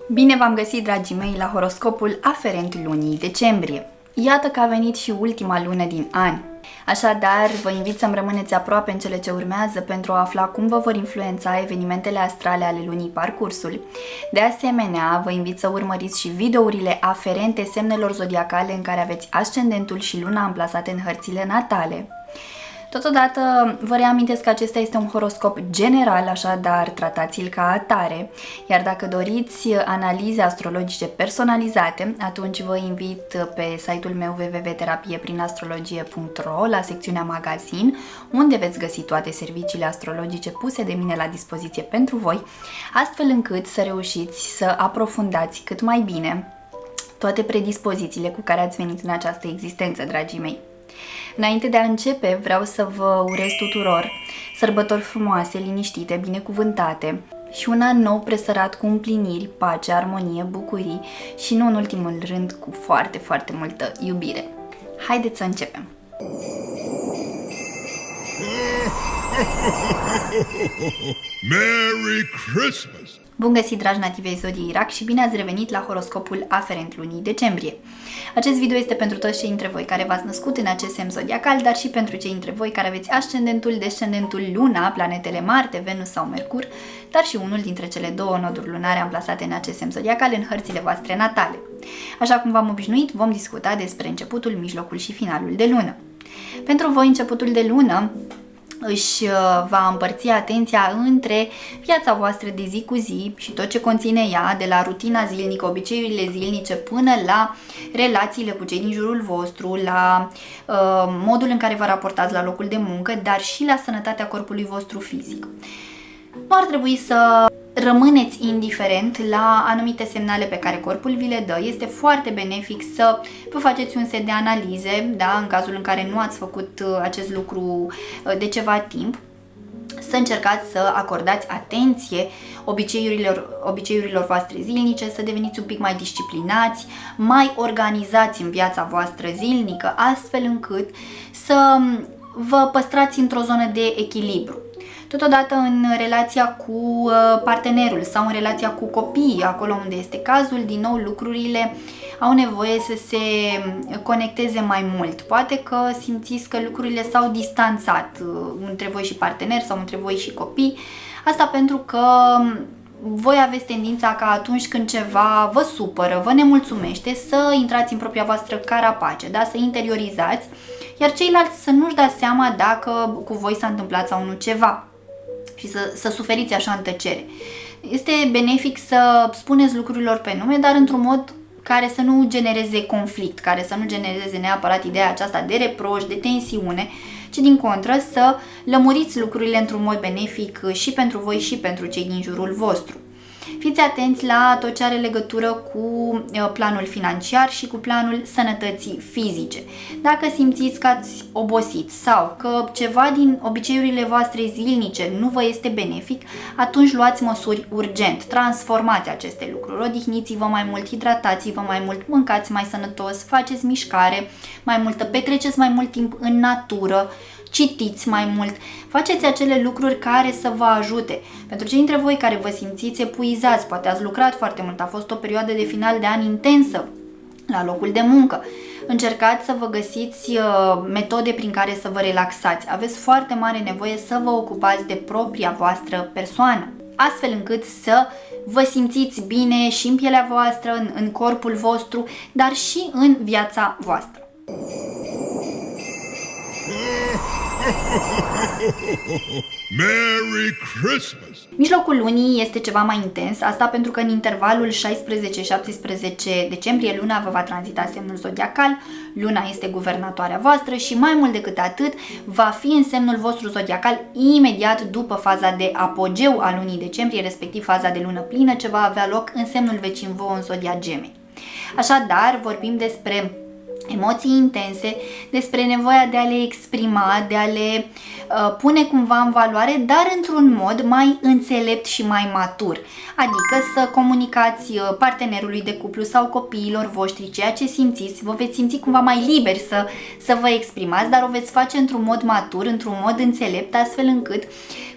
Bine v-am găsit, dragii mei, la horoscopul aferent lunii decembrie. Iată că a venit și ultima lună din an. Așadar, vă invit să-mi rămâneți aproape în cele ce urmează pentru a afla cum vă vor influența evenimentele astrale ale lunii parcursul. De asemenea, vă invit să urmăriți și videourile aferente semnelor zodiacale în care aveți ascendentul și luna amplasate în hărțile natale. Totodată, vă reamintesc că acesta este un horoscop general, așadar tratați-l ca atare, iar dacă doriți analize astrologice personalizate, atunci vă invit pe site-ul meu www.terapieprin-astrologie.ro la secțiunea magazin, unde veți găsi toate serviciile astrologice puse de mine la dispoziție pentru voi, astfel încât să reușiți să aprofundați cât mai bine toate predispozițiile cu care ați venit în această existență, dragii mei. Înainte de a începe, vreau să vă urez tuturor sărbători frumoase, liniștite, binecuvântate și un an nou presărat cu împliniri, pace, armonie, bucurii și nu în ultimul rând cu foarte, foarte multă iubire. Haideți să începem! Merry Christmas! Bun găsit, dragi nativei zodiei Rac, și bine ați revenit la horoscopul aferent lunii decembrie. Acest video este pentru toți cei dintre voi care v-ați născut în acest semn zodiacal, dar și pentru cei dintre voi care aveți ascendentul, descendentul, luna, planetele Marte, Venus sau Mercur, dar și unul dintre cele două noduri lunare amplasate în acest semn zodiacal în hărțile voastre natale. Așa cum v-am obișnuit, vom discuta despre începutul, mijlocul și finalul de lună. Pentru voi, începutul de lună își va împărți atenția între viața voastră de zi cu zi și tot ce conține ea, de la rutina zilnică, obiceiurile zilnice, până la relațiile cu cei din jurul vostru, la modul în care vă raportați la locul de muncă, dar și la sănătatea corpului vostru fizic. Nu ar trebui să rămâneți indiferent la anumite semnale pe care corpul vi le dă. Este foarte benefic să vă faceți un set de analize, da, în cazul în care nu ați făcut acest lucru de ceva timp, să încercați să acordați atenție obiceiurilor voastre zilnice, să deveniți un pic mai disciplinați, mai organizați în viața voastră zilnică, astfel încât să vă păstrați într-o zonă de echilibru. Totodată în relația cu partenerul sau în relația cu copiii, acolo unde este cazul, din nou lucrurile au nevoie să se conecteze mai mult. Poate că simțiți că lucrurile s-au distanțat între voi și partener sau între voi și copii. Asta pentru că voi aveți tendința ca atunci când ceva vă supără, vă nemulțumește, să intrați în propria voastră carapace, da? Să interiorizați, iar ceilalți să nu-și dea seama dacă cu voi s-a întâmplat sau nu ceva și să suferiți așa în tăcere. Este benefic să spuneți lucrurilor pe nume, dar într-un mod care să nu genereze conflict, care să nu genereze neapărat ideea aceasta de reproș, de tensiune, ci din contră să lămuriți lucrurile într-un mod benefic și pentru voi și pentru cei din jurul vostru. Fiți atenți la tot ce are legătură cu planul financiar și cu planul sănătății fizice. Dacă simțiți că ați obosit sau că ceva din obiceiurile voastre zilnice nu vă este benefic, atunci luați măsuri urgent, transformați aceste lucruri, odihniți-vă mai mult, hidratați-vă mai mult, mâncați mai sănătos, faceți mișcare mai multă, petreceți mai mult timp în natură, citiți mai mult, faceți acele lucruri care să vă ajute. Pentru cei dintre voi care vă simțiți epuizați, poate ați lucrat foarte mult, a fost o perioadă de final de an intensă la locul de muncă, încercați să vă găsiți metode prin care să vă relaxați. Aveți foarte mare nevoie să vă ocupați de propria voastră persoană, astfel încât să vă simțiți bine și în pielea voastră, în corpul vostru, dar și în viața voastră. Merry Christmas! Mijlocul lunii este ceva mai intens, asta pentru că în intervalul 16-17 decembrie luna vă va tranzita semnul zodiacal, luna este guvernatoarea voastră și mai mult decât atât va fi în semnul vostru zodiacal imediat după faza de apogeu a lunii decembrie, respectiv faza de lună plină ce va avea loc în semnul vecin vouă în zodia Gemeni. Așadar, vorbim despre emoții intense, despre nevoia de a le exprima, de a le pune cumva în valoare, dar într-un mod mai înțelept și mai matur. Adică să comunicați partenerului de cuplu sau copiilor voștri ceea ce simțiți, vă veți simți cumva mai liberi să vă exprimați, dar o veți face într-un mod matur, într-un mod înțelept, astfel încât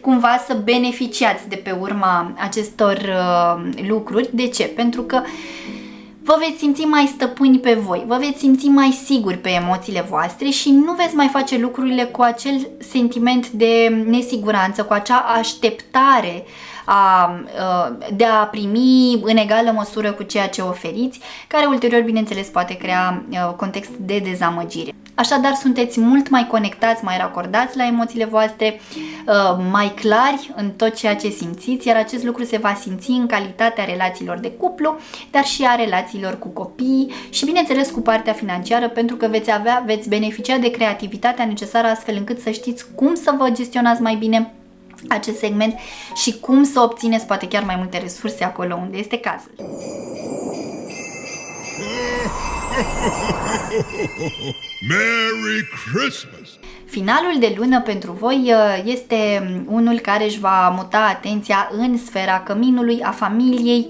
cumva să beneficiați de pe urma acestor lucruri. De ce? Pentru că vă veți simți mai stăpâni pe voi, vă veți simți mai siguri pe emoțiile voastre și nu veți mai face lucrurile cu acel sentiment de nesiguranță, cu acea așteptare de a primi în egală măsură cu ceea ce oferiți, care ulterior, bineînțeles, poate crea context de dezamăgire. Așadar, sunteți mult mai conectați, mai racordați la emoțiile voastre, mai clari în tot ceea ce simțiți, iar acest lucru se va simți în calitatea relațiilor de cuplu, dar și a relațiilor cu copiii și, bineînțeles, cu partea financiară, pentru că veți beneficia de creativitatea necesară astfel încât să știți cum să vă gestionați mai bine acest segment și cum să obțineți poate chiar mai multe resurse acolo unde este cazul. Merry Christmas! Finalul de lună pentru voi este unul care își va muta atenția în sfera căminului, a familiei,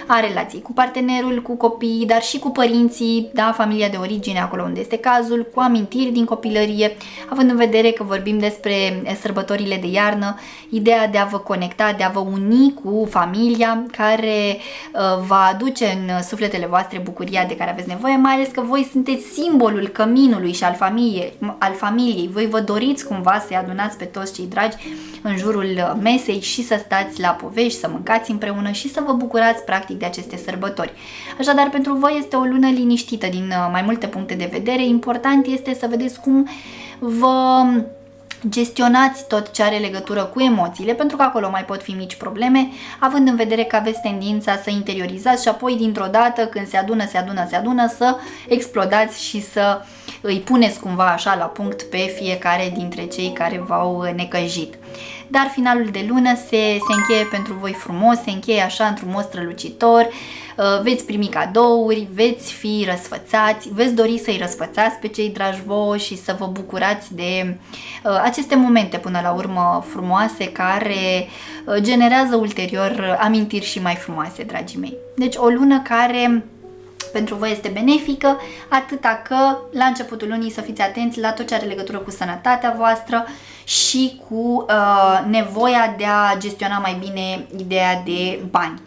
a relației cu partenerul, cu copiii, dar și cu părinții, da, familia de origine, acolo unde este cazul, cu amintiri din copilărie, având în vedere că vorbim despre sărbătorile de iarnă, ideea de a vă conecta, de a vă uni cu familia, care va aduce în sufletele voastre bucuria de care aveți nevoie, mai ales că voi sunteți simbolul căminului și al familiei. Voi vă doriți cumva să-i adunați pe toți cei dragi în jurul mesei și să stați la povești, să mâncați împreună și să vă bucurați practic de aceste sărbători. Așadar, pentru voi este o lună liniștită din mai multe puncte de vedere. Important este să vedeți cum vă gestionați tot ce are legătură cu emoțiile, pentru că acolo mai pot fi mici probleme, având în vedere că aveți tendința să interiorizați și apoi dintr-o dată când se adună să explodați și să îi puneți cumva așa la punct pe fiecare dintre cei care v-au necăjit. Dar finalul de lună se încheie pentru voi frumos, se încheie așa într-un mod strălucitor, veți primi cadouri, veți fi răsfățați, veți dori să-i răsfățați pe cei dragi vouă și să vă bucurați de aceste momente până la urmă frumoase care generează ulterior amintiri și mai frumoase, dragii mei. Deci o lună care pentru voi este benefică, atâta că la începutul lunii să fiți atenți la tot ce are legătură cu sănătatea voastră și cu nevoia de a gestiona mai bine ideea de bani.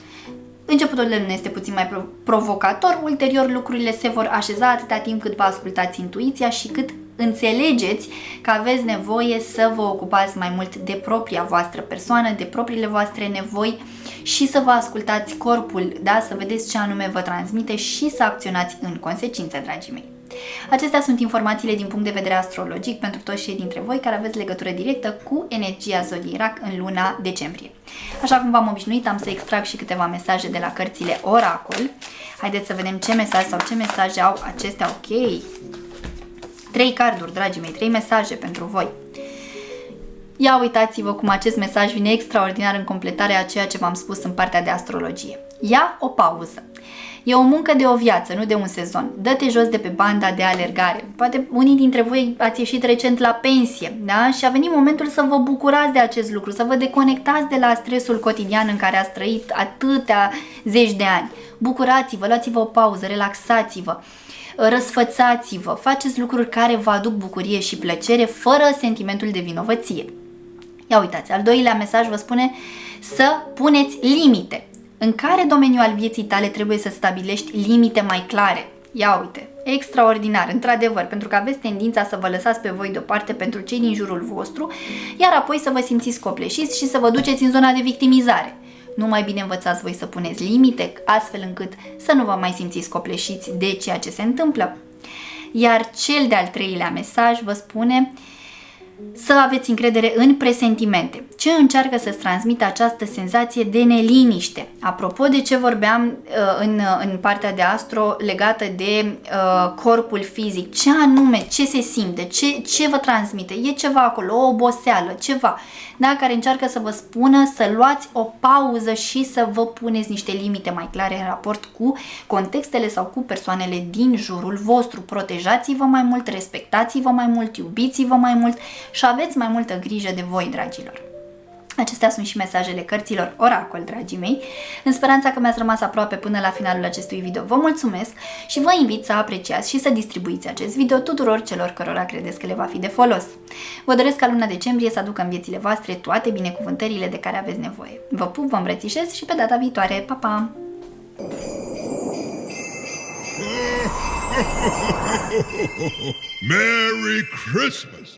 Începutul de lună este puțin mai provocator, ulterior lucrurile se vor așeza atâta timp cât vă ascultați intuiția și cât înțelegeți că aveți nevoie să vă ocupați mai mult de propria voastră persoană, de propriile voastre nevoi și să vă ascultați corpul, da? Să vedeți ce anume vă transmite și să acționați în consecință, dragii mei. Acestea sunt informațiile din punct de vedere astrologic pentru toți cei dintre voi care aveți legătură directă cu energia zodiei RAC în luna decembrie. Așa cum v-am obișnuit, am să extrag și câteva mesaje de la cărțile Oracol. Haideți să vedem ce mesaj sau ce mesaje au acestea. Ok, 3 carduri, dragii mei, 3 mesaje pentru voi. Ia uitați-vă cum acest mesaj vine extraordinar în completarea a ceea ce v-am spus în partea de astrologie. Ia o pauză. E o muncă de o viață, nu de un sezon. Dă-te jos de pe banda de alergare. Poate unii dintre voi ați ieșit recent la pensie, da? Și a venit momentul să vă bucurați de acest lucru, să vă deconectați de la stresul cotidian în care ați trăit atâtea zeci de ani. Bucurați-vă, luați-vă o pauză, relaxați-vă, răsfățați-vă, faceți lucruri care vă aduc bucurie și plăcere fără sentimentul de vinovăție. Ia uitați, al doilea mesaj vă spune să puneți limite. În care domeniu al vieții tale trebuie să stabilești limite mai clare? Ia uite, extraordinar, într-adevăr, pentru că aveți tendința să vă lăsați pe voi deoparte pentru cei din jurul vostru, iar apoi să vă simțiți copleșiți și să vă duceți în zona de victimizare. Nu mai bine învățați voi să puneți limite, astfel încât să nu vă mai simțiți copleșiți de ceea ce se întâmplă. Iar cel de-al treilea mesaj vă spune să aveți încredere în presentimente. ce încearcă să-ți transmită această senzație de neliniște. Apropo de ce vorbeam în partea de astro legată de corpul fizic, ce anume, ce se simte, ce vă transmite, e ceva acolo, o oboseală, ceva, da, care încearcă să vă spună să luați o pauză și să vă puneți niște limite mai clare în raport cu contextele sau cu persoanele din jurul vostru. Protejați-vă mai mult, respectați-vă mai mult, iubiți-vă mai mult și aveți mai multă grijă de voi, dragilor. Acestea sunt și mesajele cărților Oracol, dragii mei. În speranța că mi-ați rămas aproape până la finalul acestui video, vă mulțumesc și vă invit să apreciați și să distribuiți acest video tuturor celor cărora credeți că le va fi de folos. Vă doresc ca luna decembrie să aducă în viețile voastre toate binecuvântările de care aveți nevoie. Vă pup, vă îmbrățișez și pe data viitoare. Pa, pa! Merry Christmas!